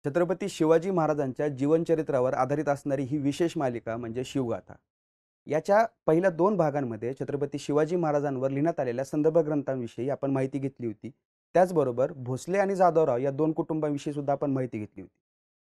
छत्रपती शिवाजी महाराजांच्या जीवनचरित्रावर आधारित असणारी ही विशेष मालिका म्हणजे शिवगाथा. याच्या पहिल्या 2 भागांमध्ये छत्रपती शिवाजी महाराजांवर लिहिण्यात आलेल्या संदर्भ ग्रंथांविषयी आपण माहिती घेतली होती. त्याचबरोबर भोसले आणि जाधवराव या 2 कुटुंबांविषयी सुद्धा आपण माहिती घेतली होती.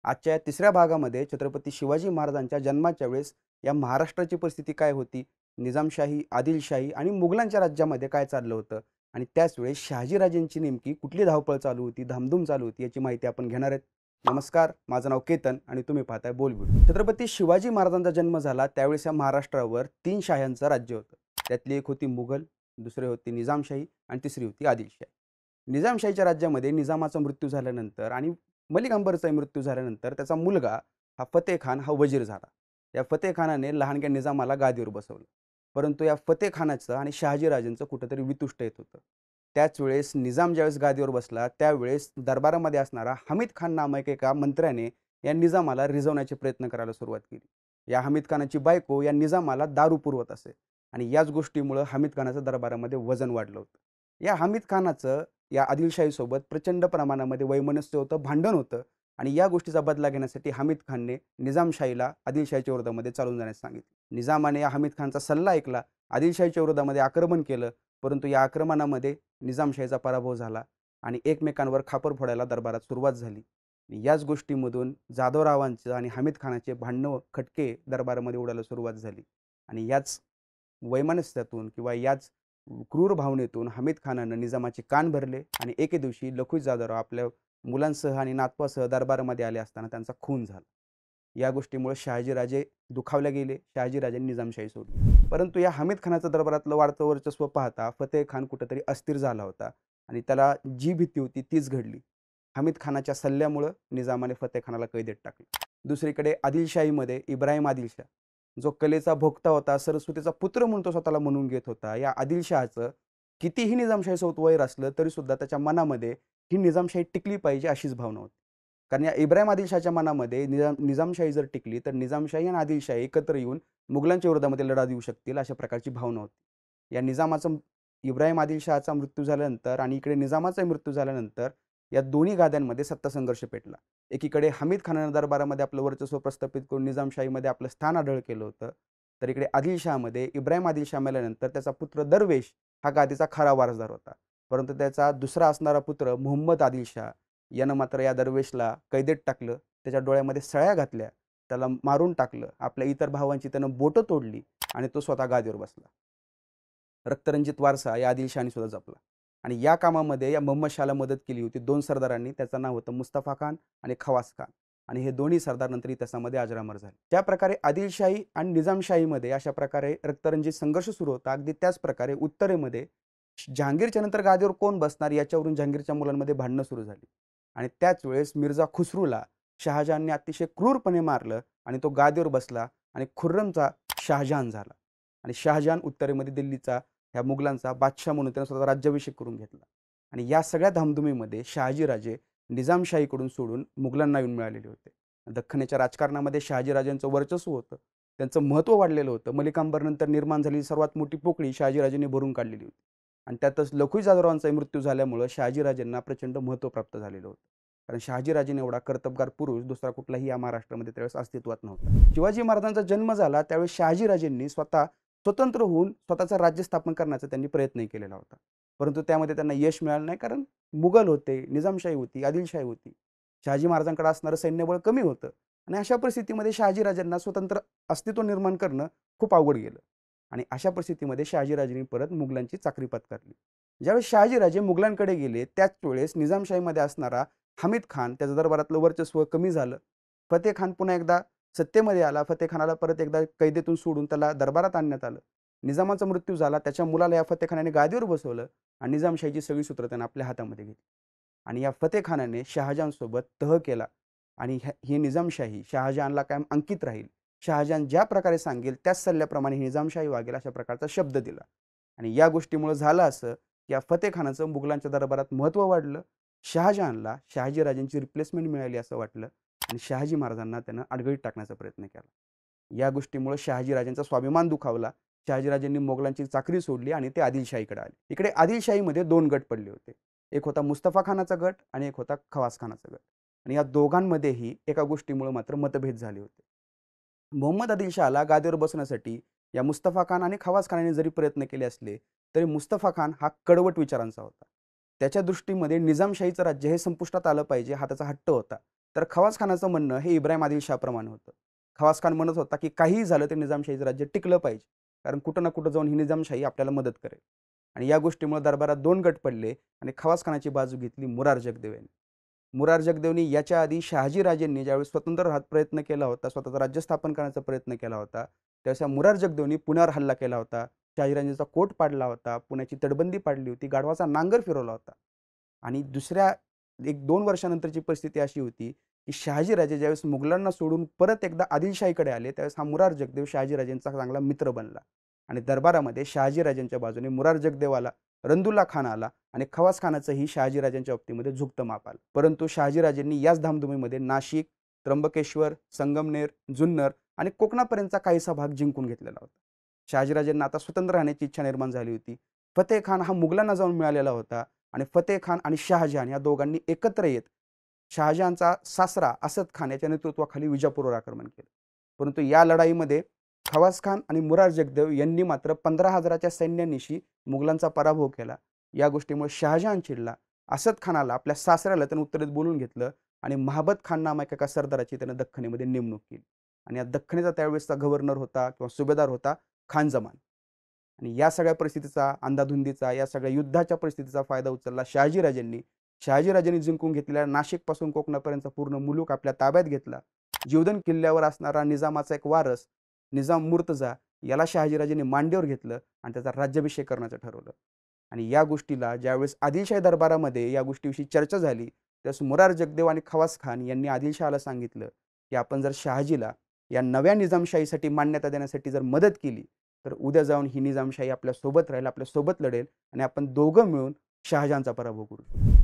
आजच्या या 3ऱ्या भागामध्ये छत्रपती शिवाजी महाराजांच्या जन्माच्या वेळेस या महाराष्ट्राची परिस्थिती काय होती, निजामशाही, आदिलशाही आणि मुघलांच्या राज्यामध्ये काय चाललं होतं आणि त्याच वेळेस शहाजीराजेंची नेमकी कुठली धावपळ चालू होती, धामधूम चालू होती याची माहिती आपण घेणार आहेत. नमस्कार, माझं नाव केतन आणि तुम्ही पाहताय बोलबिड. छत्रपती शिवाजी महाराजांचा जन्म झाला त्यावेळेस या महाराष्ट्रावर 3 शाह्यांचं राज्य होतं. त्यातली एक होती मुघल, दुसरी होती निजामशाही आणि तिसरी होती आदिलशाही. निजामशाहीच्या राज्यामध्ये निजामाचा मृत्यू झाल्यानंतर आणि मलिक अंबरचाही मृत्यू झाल्यानंतर त्याचा मुलगा हा फतेह खान हा वजीर झाला. या फतेह खानाने लहानग्या निजामाला गादीवर बसवलं. परंतु या फतेह खानाचं आणि शहाजीराजांचं कुठेतरी वितुष्ट येत होतं. त्याच वेळेस निजाम ज्यावेळेस गादीवर बसला त्यावेळेस दरबारामध्ये असणारा हमीद खान नामक एका मंत्र्याने या निजामाला रिझवण्याचे प्रयत्न करायला सुरुवात केली. या हमीद खानाची बायको या निजामाला दारू पुरवत असे आणि याच गोष्टीमुळं हमीद खानाचं दरबारामध्ये वजन वाढलं होतं. या हमीद खानाचं या आदिलशाहीसोबत प्रचंड प्रमाणामध्ये वैमनस्य होतं, भांडण होतं आणि या गोष्टीचा बदला घेण्यासाठी हमीद खानने निजामशाहीला आदिलशाहीच्या विरोधामध्ये चालून जाण्यास सांगितले. निजामाने या हमीद खानचा सल्ला ऐकला, आदिलशाहीच्या विरोधामध्ये आक्रमण केलं. परंतु या आक्रमणामध्ये निजामशाहीचा पराभव झाला आणि एकमेकांवर खापर फोडायला दरबारात सुरुवात झाली. याच गोष्टीमधून जाधवरावांचं आणि हमीद खानाचे भांडणं, खटके दरबारामध्ये उडायला सुरुवात झाली आणि याच वैमनस्यातून किंवा याच क्रूर भावनेतून हमीद खानानं निजामाचे कान भरले आणि एके दिवशी लखुजी जाधवराव आपल्या मुलांसह आणि नातवासह दरबारामध्ये आले असताना त्यांचा खून झाला. या गोष्टीमुळे शहाजीराजे दुखावले गेले. शहाजीराजांनी निजामशाही सोडली. परंतु या हमीद खानाचं दरबारातलं वाढतं वर्चस्व पाहता फतेह खान कुठेतरी अस्थिर झाला होता आणि त्याला जी भीती होती तीच घडली. हमीद खानाच्या सल्ल्यामुळं निजामाने फतेह खानाला कैदेत टाकलं. दुसरीकडे आदिलशाहीमध्ये इब्राहिम आदिलशाह जो कलेचा भोक्ता होता, सरस्वतीचा पुत्र म्हणून तो स्वतःला म्हणून घेत होता. या आदिलशहाचं कितीही निजामशाहीसोबत वैर असलं तरीसुद्धा त्याच्या मनामध्ये ही निजामशाही टिकली पाहिजे अशीच भावना होती. कारण या इब्राहिम आदिलशाहच्या मनामध्ये निजामशाही जर टिकली तर निजामशाही आणि आदिलशाही एकत्र येऊन मुघलांच्या विरोधामध्ये लढा देऊ शकतील अशा प्रकारची भावना होती. या निजामाचा इब्राहिम आदिलशहाचा मृत्यू झाल्यानंतर आणि इकडे निजामाचा मृत्यू झाल्यानंतर या दोन्ही गाद्यांमध्ये सत्ता संघर्ष पेटला. एकीकडे हमीद खानानं दरबारामध्ये आपलं वर्चस्व प्रस्थापित करून निजामशाहीमध्ये आपलं स्थान अढळ केलं होतं. तर इकडे आदिलशहामध्ये इब्राहिम आदिलशाह मेल्यानंतर त्याचा पुत्र दरवेश हा गादीचा खरा वारसदार होता. परंतु त्याचा दुसरा असणारा पुत्र मुहम्मद आदिलशाह यानं मात्र या दरवेशला कैदेत टाकलं. त्याच्या डोळ्यामध्ये सळ्या घातल्या, त्याला मारून टाकलं. आपल्या इतर भावांची त्यानं बोटं तोडली आणि तो स्वतः गादीवर बसला. रक्तरंजित वारसा या आदिलशहाने सुद्धा जपला आणि या कामामध्ये या मोहम्मद शहाला मदत केली होती 2 सरदारांनी. त्याचं नाव होतं मुस्तफा खान आणि खवास खान आणि हे दोन्ही सरदार नंतर इतिहासामध्ये अजरामर झाले. ज्या प्रकारे आदिलशाही आणि निजामशाहीमध्ये अशा प्रकारे रक्तरंजित संघर्ष सुरू होता, अगदी त्याच प्रकारे उत्तरेमध्ये जहांगीरच्या नंतर गादीवर कोण बसणार याच्यावरून जहांगीरच्या मुलांमध्ये भांडणं सुरू झाली आणि त्याच वेळेस मिर्झा खुसरूला शहाजहानने अतिशय क्रूरपणे मारलं आणि तो गादीवर बसला आणि खुर्रमचा शहाजहान झाला आणि शहाजहान उत्तरेमध्ये दिल्लीचा ह्या मुघलांचा बादशाह म्हणून त्यानं स्वतः राज्याभिषेक करून घेतला आणि या सगळ्या धामधुमीमध्ये शहाजीराजे निजामशाहीकडून सोडून मुघलांना येऊन मिळालेले होते. दख्खनच्या राजकारणामध्ये शहाजीराजांचं वर्चस्व होतं, त्यांचं महत्त्व वाढलेलं होतं. मलिक अंबरनंतर निर्माण झालेली सर्वात मोठी पोकळी शहाजीराजांनी भरून काढलेली होती आणि त्यातच लखुजी जाधवरावांचा मृत्यू झाल्यामुळं शहाजीराजांना प्रचंड महत्त्व प्राप्त झालेलं होतं. कारण शहाजीराजेने एवढा कर्तबगार पुरुष दुसरा कुठलाही या महाराष्ट्रामध्ये त्यावेळेस अस्तित्वात नव्हता. शिवाजी महाराजांचा जन्म झाला त्यावेळेस शहाजीराजेंनी स्वतः स्वतंत्र होऊन स्वतःचं राज्य स्थापन करण्याचा त्यांनी प्रयत्नही केलेला होता. परंतु त्यामध्ये त्यांना यश मिळालं नाही कारण मुघल होते, निजामशाही होती, आदिलशाही होती. शहाजी महाराजांकडे असणारं सैन्यबळ कमी होतं आणि अशा परिस्थितीमध्ये शहाजीराजांना स्वतंत्र अस्तित्व निर्माण करणं खूप अवघड गेलं आणि अशा परिस्थितीमध्ये शहाजीराजांनी परत मुघलांची चाकरी पत्करली. ज्यावेळेस शहाजीराजे मुघलांकडे गेले त्याच वेळेस निजामशाहीमध्ये असणारा हमीद खान त्याच्या दरबारातलं वर्चस्व कमी झालं. फतेह खान पुन्हा एकदा सत्तेमध्ये आला. फतेह खानाला परत एकदा कैदेतून सोडून त्याला दरबारात आणण्यात आलं. निजामाचा मृत्यू झाला. त्याच्या मुलाला या फतेह खानाने गादीवर बसवलं आणि निजामशाहीची सगळी सूत्र त्यानं आपल्या हातामध्ये घेतली आणि या फतेह खानाने शहाजहानसोबत तह केला आणि ही निजामशाही शहाजहानला कायम अंकित राहील. शहाजहान ज्या प्रकारे सांगेल त्याच सल्ल्याप्रमाणे ही निजामशाही वागेल अशा प्रकारचा शब्द दिला आणि या गोष्टीमुळे झालं असं की या फतेह खानाचं मुघलांच्या दरबारात महत्त्व वाढलं. शहाजहानला शहाजीराजांची रिप्लेसमेंट मिळाली असं वाटलं आणि शहाजी महाराजांना त्यानं अडगळीत टाकण्याचा प्रयत्न केला. या गोष्टीमुळे शहाजीराजांचा स्वाभिमान दुखावला. शहाजीराजांनी मोगलांची चाकरी सोडली आणि ते आदिलशाहीकडे आले. इकडे आदिलशाहीमध्ये 2 गट पडले होते. एक होता मुस्तफा खानाचा गट आणि एक होता खवास खानाचा गट. आणि या दोघांमध्येही एका गोष्टीमुळे मात्र मतभेद झाले होते. मोहम्मद आदिलशहाला गादीवर बसण्यासाठी या मुस्तफा खान आणि खवाज खानाने जरी प्रयत्न केले असले तरी मुस्तफा खान हा कडवट विचारांचा होता. त्याच्या दृष्टीमध्ये निजामशाहीचं राज्य हे संपुष्टात आलं पाहिजे हा त्याचा हट्ट होता. तर खवाज खानाचं म्हणणं हे इब्राहिम आदिलशाहप्रमाणे होतं. खवाज खान म्हणत होता की काहीही झालं तरी निजामशाहीचं राज्य टिकलं पाहिजे, कारण कुठं ना कुठं जाऊन ही निजामशाही आपल्याला मदत करेल. आणि या गोष्टीमुळे दरबारात दोन गट पडले आणि खवाज खानाची बाजू घेतली मुरार जगदेव यांनी. मुरार जगदेवनी याच्या आधी शहाजी राजेंनी ज्यावेळेस स्वतंत्र राहत प्रयत्न केला होता, स्वतःचं राज्य स्थापन करण्याचा प्रयत्न केला होता, त्यावेळेस मुरार जगदेवनी पुण्यावर हल्ला केला होता. शहाजीराजांचा कोट पाडला होता, पुण्याची तटबंदी पाडली होती, गाढवाचा नांगर फिरवला होता. आणि दुसऱ्या 1-2 वर्षानंतरची परिस्थिती अशी होती की शहाजीराजे ज्यावेळेस मुघलांना सोडून परत एकदा आदिलशाहीकडे आले त्यावेळेस हा मुरार जगदेव शहाजीराजांचा चांगला मित्र बनला. आणि दरबारामध्ये शहाजीराजांच्या बाजूने मुरार जगदेव आला, रंदुल्ला खान आला आणि खवाज खानाचंही शहाजीराजांच्या बाबतीमध्ये झुकतं माप आलं. परंतु शहाजीराजांनी याच धामधुमीमध्ये नाशिक, त्र्यंबकेश्वर, संगमनेर, जुन्नर आणि कोकणापर्यंतचा काहीसा भाग जिंकून घेतलेला होता. शहाजीराजांना आता स्वतंत्र राहण्याची इच्छा निर्माण झाली होती. फतेह खान हा मुघलांना जाऊन मिळालेला होता आणि फतेह खान आणि शहाजहान या दोघांनी एकत्र येत शहाजहानचा सासरा असद खान याच्या नेतृत्वाखाली विजापूरवर आक्रमण केलं. परंतु या लढाईमध्ये खवाज खान आणि मुरार जगदेव यांनी मात्र 15,000च्या सैन्यानिशी मुघलांचा पराभव केला. या गोष्टीमुळे शहाजहान चिडला. असद खानाला आपल्या सासऱ्याला त्यानं उत्तरेत बोलून घेतलं आणि महाबत खान नामक एका सरदाराची त्यानं दख्खनीमध्ये नेमणूक केली. आणि या दख्खनीचा त्यावेळेसचा गव्हर्नर होता किंवा सुभेदार होता खान जमान. आणि या सगळ्या परिस्थितीचा, अंधाधुंदीचा, या सगळ्या युद्धाच्या परिस्थितीचा फायदा उचलला शहाजीराजांनी. शहाजीराजांनी जिंकून घेतलेल्या नाशिकपासून कोकणापर्यंतचा पूर्ण मुलूक आपल्या ताब्यात घेतला. जीवदन किल्ल्यावर असणारा निजामाचा एक वारस निजाम मुर्तजा याला शहाजीराजांनी मांडीवर घेतलं आणि त्याचा राज्याभिषेक करण्याचं ठरवलं. आणि या गोष्टीला ज्यावेळेस आदिलशाही दरबारामध्ये या गोष्टीविषयी चर्चा झाली त्यावेळेस मुरार जगदेव आणि खवाज खान यांनी आदिलशहाला सांगितलं की आपण जर शहाजीला या नव्या निजामशाहीसाठी मान्यता देण्यासाठी जर मदत केली तर उद्या जाऊन ही निजामशाही आपल्या सोबत राहील, आपल्या सोबत लढेल आणि आपण दोघं मिळून शहाजहानचा पराभव करू.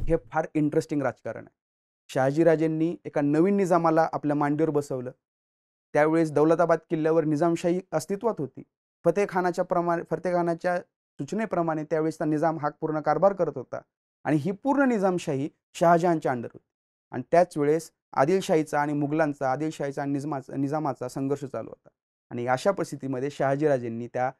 हे फार इंटरेस्टिंग राजकारण आहे. शहाजीराजेंनी एका नवीन निजामाला आपल्या मांडीवर बसवलं. त्यावेळेस दौलताबाद किल्ल्यावर निजामशाही अस्तित्वात होती. फतेह खानाच्या सूचनेप्रमाणे त्यावेळेसचा निजाम हा पूर्ण कारभार करत होता आणि ही पूर्ण निजामशाही शहाजहानच्या अंडर होती. आणि त्याच वेळेस आदिलशाहीचा आणि मुघलांचा, आदिलशाहीचा आणि निजामाचा संघर्ष चालू होता. आणि अशा परिस्थितीमध्ये शहाजीराजेंनी त्या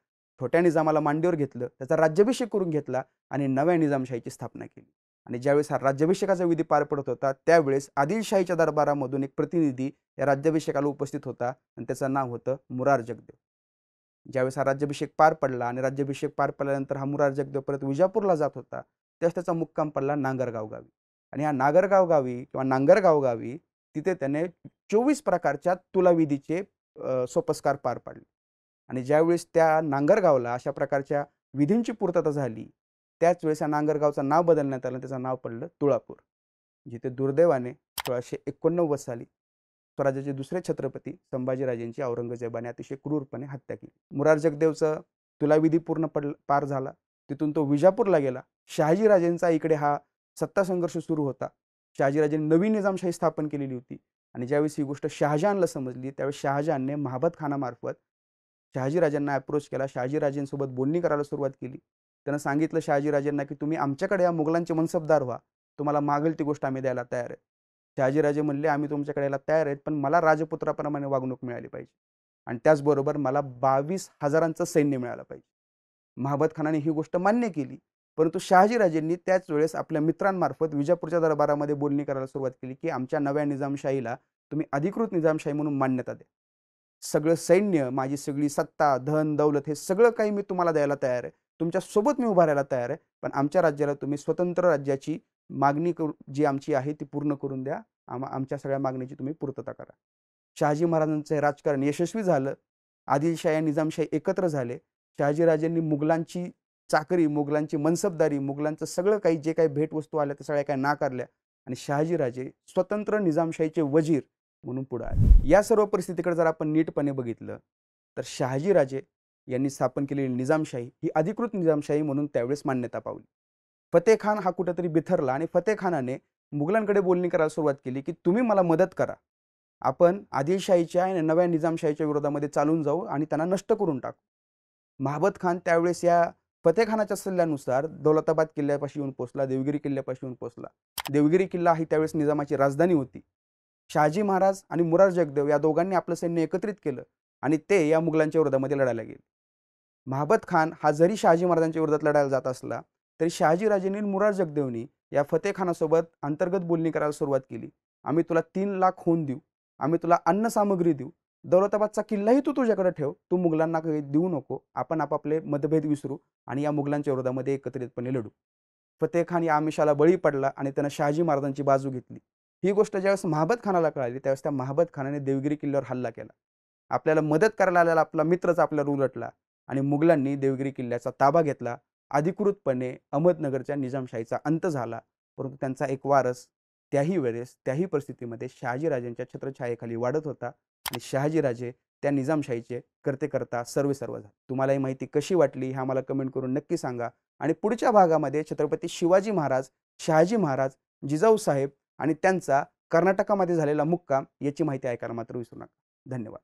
छोट्या निजामाला मांडीवर घेतलं, त्याचा राज्याभिषेक करून घेतला आणि नव्या निजामशाहीची स्थापना केली. आणि ज्यावेळेस हा राज्याभिषेकाचा विधी पार पडत होता त्यावेळेस आदिलशाहीच्या दरबारामधून एक प्रतिनिधी या राज्याभिषेकाला उपस्थित होता आणि त्याचं नाव होतं मुरार जगदेव. ज्यावेळेस हा राज्याभिषेक पार पडला आणि राज्याभिषेक पार पडल्यानंतर हा मुरार जगदेव परत विजापूरला जात होता त्यावेळेस त्याचा मुक्काम पडला नांगरगाव गावी. आणि या नागरगाव गावी किंवा नांगरगाव गावी तिथे त्याने 24 प्रकारच्या तुलाविधीचे सोपस्कार पार पाडले. आणि ज्यावेळेस त्या नांगरगावला अशा प्रकारच्या विधींची पूर्तता झाली त्याच वेळेस या नांगरगावचं नाव बदलण्यात आलं, त्याचं नाव पडलं तुळापूर, जिथे दुर्दैवाने 1689 साली स्वराज्याचे दुसरे छत्रपती संभाजीराजेंची औरंगजेबाने अतिशय क्रूरपणे हत्या केली. मुरार जगदेवचं तुलाविधी पूर्ण पार झाला. तिथून तो विजापूरला गेला. शहाजीराजेंचा इकडे हा सत्ता संघर्ष सुरू होता. शहाजीराजेंनी नवीन निजामशाही स्थापन केलेली होती आणि ज्यावेळेस ही गोष्ट शहाजहानला समजली त्यावेळेस शहाजहानने महाबत खानामार्फत शहाजीराजांना अप्रोच केला. शहाजीराजेंसोबत बोलणी करायला सुरुवात केली. त्यानं सांगितलं शहाजीराजेंना की तुम्ही आमच्याकडे या मुघलांचे मनसबदार व्हा, तुम्हाला मागेल ती गोष्ट आम्ही द्यायला तयार आहे. शहाजीराजे म्हणले आम्ही तुमच्याकडे यायला तयार आहेत, पण मला राजपुत्राप्रमाणे वागणूक मिळाली पाहिजे आणि त्याचबरोबर मला 22,000चं सैन्य मिळालं पाहिजे. महाबत खानाने ही गोष्ट मान्य केली. परंतु शहाजीराजेंनी त्याच वेळेस आपल्या मित्रांमार्फत विजापूरच्या दरबारामध्ये बोलणी करायला सुरुवात केली की आमच्या नव्या निजामशाहीला तुम्ही अधिकृत निजामशाही म्हणून मान्यता द्या. सगळं सैन्य, माझी सगळी सत्ता, धन, दौलत हे सगळं काही मी तुम्हाला द्यायला तयार आहे. तुमच्या सोबत मी उभा राहायला तयार आहे. पण आमच्या राज्याला तुम्ही स्वतंत्र राज्याची मागणी जी आमची आहे ती पूर्ण करून द्या. आमच्या सगळ्या मागणीची तुम्ही पूर्तता करा. शहाजी महाराजांचं हे राजकारण यशस्वी झालं. आदिलशाही आणि निजामशाही एकत्र झाले. शहाजीराजांनी मुघलांची चाकरी, मुघलांची मनसबदारी, मुघलांचं सगळं काही जे काही भेटवस्तू आल्या त्या सगळ्या काही नाकारल्या आणि शहाजीराजे स्वतंत्र निजामशाहीचे वजीर म्हणून पुढे आले. या सर्व परिस्थितीकडे जर आपण नीटपणे बघितलं तर शहाजीराजे यांनी स्थापन केलेली निजामशाही ही अधिकृत निजामशाही म्हणून त्यावेळेस मान्यता पावली. फतेह खान हा कुठेतरी बिथरला आणि फतेह खानाने मुघलांकडे बोलणी करायला सुरुवात केली की तुम्ही मला मदत करा, आपण आदिलशाहीच्या आणि नव्या निजामशाहीच्या विरोधामध्ये चालून जाऊ आणि त्यांना नष्ट करून टाकू. महाबत खान त्यावेळेस या फतेखानाच्या सल्ल्यानुसार दौलताबाद किल्ल्यापाशी येऊन पोहोचला, देवगिरी किल्ल्यापाशी येऊन पोहोचला. देवगिरी किल्ला ही त्यावेळेस निजामाची राजधानी होती. शहाजी महाराज आणि मुरार जगदेव या दोघांनी आपलं सैन्य एकत्रित केलं आणि ते या मुघलांच्या विरोधामध्ये लढायला गेले. महाबत खान हा जरी शहाजी महाराजांच्या विरोधात लढायला जात असला तरी शहाजीराजेंनी मुरार जगदेवनी या फतेखानासोबत अंतर्गत बोलणी करायला सुरुवात केली. आम्ही तुला 3 लाख खून देऊ, आम्ही तुला अन्न सामग्री देऊ, दौलताबादचा किल्लाही तू तुझ्याकडे ठेव, तू मुघलांना काही देऊ नको, आपण आपापले मतभेद विसरू आणि या मुघलांच्या विरोधामध्ये एकत्रितपणे लढू. फतेखान या आमिषाला बळी पडला आणि त्यानं शहाजी महाराजांची बाजू घेतली. ही गोष्ट ज्यावेळेस महाबत खानाला कळाली त्यावेळेस त्या महाबत खानाने देवगिरी किल्ल्यावर हल्ला केला. आपल्याला मदत करायला आलेला आपला मित्रच आपल्यावर उलटला आणि मुघलांनी देवगिरी किल्ल्याचा ताबा घेतला. अधिकृतपणे अहमदनगरच्या निजामशाहीचा अंत झाला. परंतु त्यांचा एक वारस त्याही वेळेस त्याही परिस्थितीमध्ये शहाजीराजांच्या छत्रछायेखाली वाढत होता आणि शहाजीराजे त्या निजामशाहीचे करता सर्व झाले. तुम्हाला ही माहिती कशी वाटली हे आम्हाला कमेंट करून नक्की सांगा आणि पुढच्या भागामध्ये छत्रपती शिवाजी महाराज, शहाजी महाराज, जिजाऊ साहेब आणि त्यांचा कर्नाटकामध्ये झालेला मुक्काम याची माहिती ऐकायला मात्र विसरू नका. धन्यवाद.